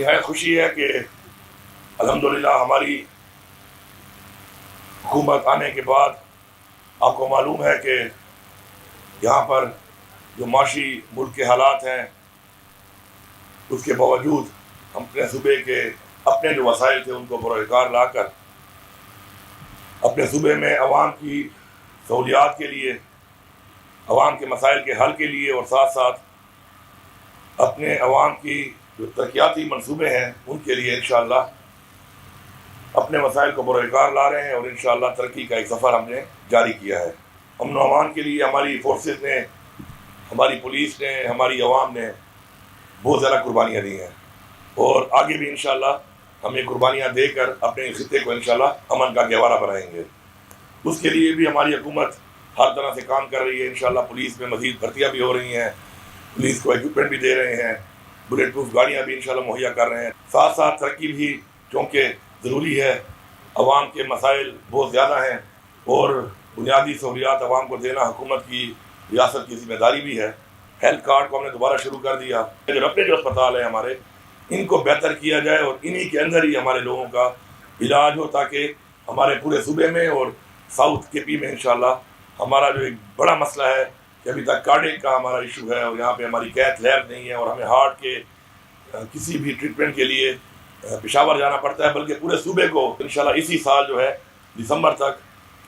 نہایت خوشی ہے کہ الحمدللہ ہماری حکومت آنے کے بعد آپ کو معلوم ہے کہ یہاں پر جو معاشی ملک کے حالات ہیں اس کے باوجود ہم اپنے صوبے کے اپنے جو وسائل تھے ان کو پروکار لا کر اپنے صوبے میں عوام کی سہولیات کے لیے، عوام کے مسائل کے حل کے لیے اور ساتھ ساتھ اپنے عوام کی جو ترقیاتی منصوبے ہیں ان کے لیے انشاءاللہ اپنے مسائل کو پروکار لا رہے ہیں، اور انشاءاللہ ترقی کا ایک سفر ہم نے جاری کیا ہے۔ امن و امان کے لیے ہماری فورسز نے، ہماری پولیس نے، ہماری عوام نے بہت زیادہ قربانیاں دی ہیں، اور آگے بھی انشاءاللہ ہم یہ قربانیاں دے کر اپنے خطے کو انشاءاللہ امن کا گہوارہ بنائیں گے۔ اس کے لیے بھی ہماری حکومت ہر طرح سے کام کر رہی ہے۔ انشاءاللہ پولیس میں مزید بھرتیاں بھی ہو رہی ہیں، پولیس کو ایکوپمنٹ بھی دے رہے ہیں، بلیٹ پروف گاڑیاں بھی انشاءاللہ مہیا کر رہے ہیں۔ ساتھ ساتھ ترقی بھی چونکہ ضروری ہے، عوام کے مسائل بہت زیادہ ہیں اور بنیادی سہولیات عوام کو دینا حکومت کی، ریاست کی ذمہ داری بھی ہے۔ ہیلتھ کارڈ کو ہم نے دوبارہ شروع کر دیا، اپنے جو اسپتال ہیں ہمارے ان کو بہتر کیا جائے اور انہی کے اندر ہی ہمارے لوگوں کا علاج ہو، تاکہ ہمارے پورے صوبے میں اور ساؤتھ کے پی میں انشاءاللہ ہمارا جو ایک بڑا مسئلہ ہے کہ ابھی تک کارڈیک کا ہمارا ایشو ہے، اور یہاں پہ ہماری کیتھ لیب نہیں ہے، اور ہمیں ہارٹ کے کسی بھی ٹریٹمنٹ کے لیے پشاور جانا پڑتا ہے، بلکہ پورے صوبے کو انشاءاللہ اسی سال جو ہے دسمبر تک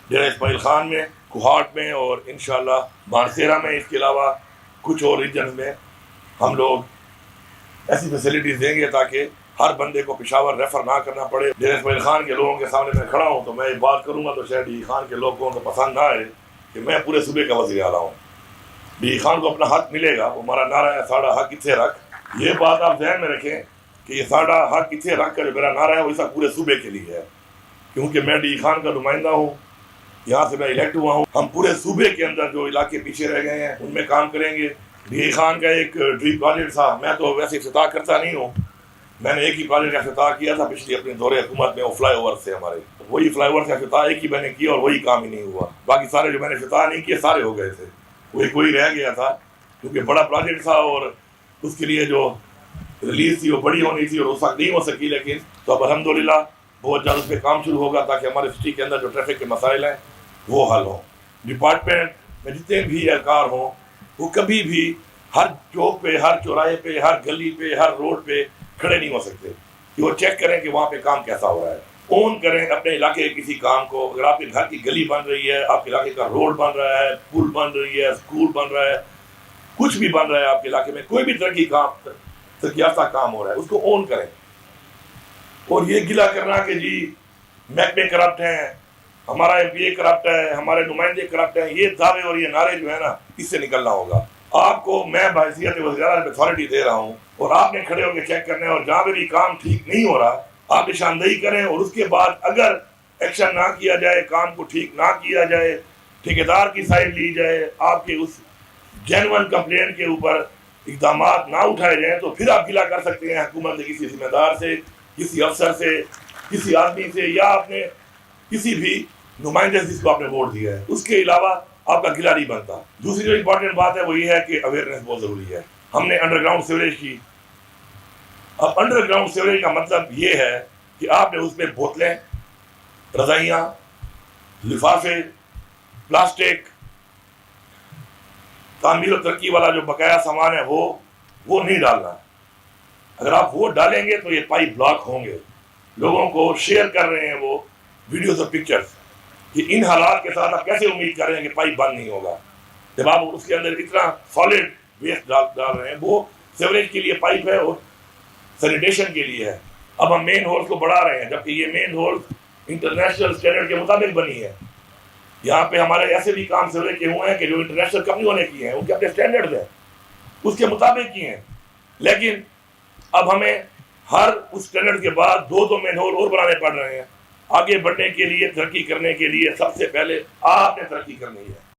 ڈیرہ اسماعیل خان میں، کوہاٹ میں اور انشاءاللہ مانسیرا میں، اس کے علاوہ کچھ اور ریجنز میں ہم لوگ ایسی فیسلٹیز دیں گے تاکہ ہر بندے کو پشاور ریفر نہ کرنا پڑے۔ ڈیرہ اسماعیل خان کے لوگوں کے سامنے میں کھڑا ہوں تو میں یہ بات کروں گا تو شاید ڈی خان کے لوگوں کو پسند نہ آئے کہ میں پورے صوبے کا وزیر اعلیٰ ہوں۔ ڈی خان کو اپنا حق ملے گا، وہ ہمارا نعرہ ہے ساڑھا حق اتھے رکھ۔ یہ بات آپ ذہن میں رکھیں کہ یہ ساڑھا حق اتھے رکھ کا جو میرا نعرہ ہے وہ ایسا پورے صوبے کے لیے ہے، کیونکہ میں ڈی خان کا نمائندہ ہوں، یہاں سے میں الیکٹ ہوا ہوں۔ ہم پورے صوبے کے اندر جو علاقے پیچھے رہ گئے ہیں ان میں کام کریں گے۔ ڈی خان کا ایک ڈریم پروجیکٹ تھا، میں تو ویسے افتتاح کرتا نہیں ہوں، میں نے ایک ہی پروجیکٹ کا افتتاح کیا تھا پچھلی اپنے دور حکومت میں، وہ فلائی اوور سے ہمارے، وہی فلائی اوور کا افتتاح ایک ہی میں نے کیا اور وہی کام ہی نہیں ہوا۔ باقی سارے جو میں نے افتتاح نہیں کیے سارے ہو گئے تھے، وہی کوئی رہ گیا تھا کیونکہ بڑا پروجیکٹ تھا اور اس کے لیے جو ریلیز تھی وہ بڑی ہونی تھی اور اس وقت نہیں ہو سکی، لیکن تو اب الحمدللہ بہت جلد اس پہ کام شروع ہوگا تاکہ ہمارے سٹی کے اندر جو ٹریفک کے مسائل ہیں وہ حل ہوں۔ ڈپارٹمنٹ میں جتنے بھی اہلکار ہوں وہ کبھی بھی ہر چوک پہ، ہر چوراہے پہ، ہر گلی پہ، ہر روڈ پہ کھڑے نہیں ہو سکتے کہ وہ چیک کریں کہ وہاں پہ کام کیسا ہو رہا ہے، اون کریں اپنے علاقے کے کسی کام کو۔ اگر آپ کے گھر کی گلی بن رہی ہے، آپ کے علاقے کا روڈ بن رہا ہے، پل بن رہی ہے، اسکول بن رہا ہے، کچھ بھی بن رہا ہے آپ کے علاقے میں، کوئی بھی ترقیافتہ کام ہو رہا ہے، اس کو اون کریں۔ اور یہ گلہ کرنا کہ جی محکمے کرپٹ ہیں، ہمارا ایم پی اے کرپٹ ہے، ہمارے نمائندے کرپٹ ہیں، یہ دعوے اور یہ نعرے جو ہے نا اس سے نکلنا ہوگا۔ آپ کو میں بحیثیت وزیر اعلیٰ اتھارٹی دے رہا ہوں اور آپ نے کھڑے ہو کے چیک کرنا ہے، اور جہاں پہ بھی کام ٹھیک نہیں ہو رہا آپ نشاندہی کریں، اور اس کے بعد اگر ایکشن نہ کیا جائے، کام کو ٹھیک نہ کیا جائے، ٹھیکیدار کی سائڈ لی جائے، آپ کے اس جینون کمپلینٹ کے اوپر اقدامات نہ اٹھائے جائیں، تو پھر آپ گلہ کر سکتے ہیں حکومت کے کسی ذمہ دار سے، کسی افسر سے، کسی آدمی سے، یا اپنے کسی بھی نمائندے سے جس کو آپ نے ووٹ دیا ہے، اس کے علاوہ آپ کا گلہ نہیں بنتا۔ دوسری جو امپورٹنٹ بات ہے وہ یہ ہے کہ اویئرنیس بہت ضروری ہے۔ ہم نے انڈر گراؤنڈ سیوریج کی، اب انڈر گراؤنڈ سیوریج کا مطلب یہ ہے کہ آپ نے اس میں بوتلیں، رضائیاں، لفافے، پلاسٹک، تعمیر و ترقی والا جو بقایا سامان ہے وہ نہیں ڈالنا۔ اگر آپ وہ ڈالیں گے تو یہ پائپ بلاک ہوں گے۔ لوگوں کو شیئر کر رہے ہیں وہ ویڈیوز اور پکچرز کہ ان حالات کے ساتھ آپ کیسے امید کر رہے ہیں کہ پائپ بند نہیں ہوگا، جب آپ اس کے اندر اتنا سالڈ ویسٹ ڈال رہے ہیں۔ وہ سیوریج کے لیے پائپ ہے اور سینیٹیشن کے لیے ہے۔ اب ہم مین ہولز کو بڑھا رہے ہیں، جبکہ یہ مین ہولز انٹرنیشنل اسٹینڈرڈ کے مطابق بنی ہے۔ یہاں پہ ہمارے ایسے بھی کام سیوریج کے ہوئے ہیں کہ جو انٹرنیشنل کمپنیوں نے کیے ہیں، ان کے اپنے اسٹینڈرڈ ہیں، اس کے مطابق کیے ہیں، لیکن اب ہمیں ہر اس اسٹینڈرڈ کے بعد دو مین ہول اور بنانے پڑ رہے ہیں۔ آگے بڑھنے کے لیے، ترقی کرنے کے لیے سب سے پہلے آپ نے ترقی کرنی ہے۔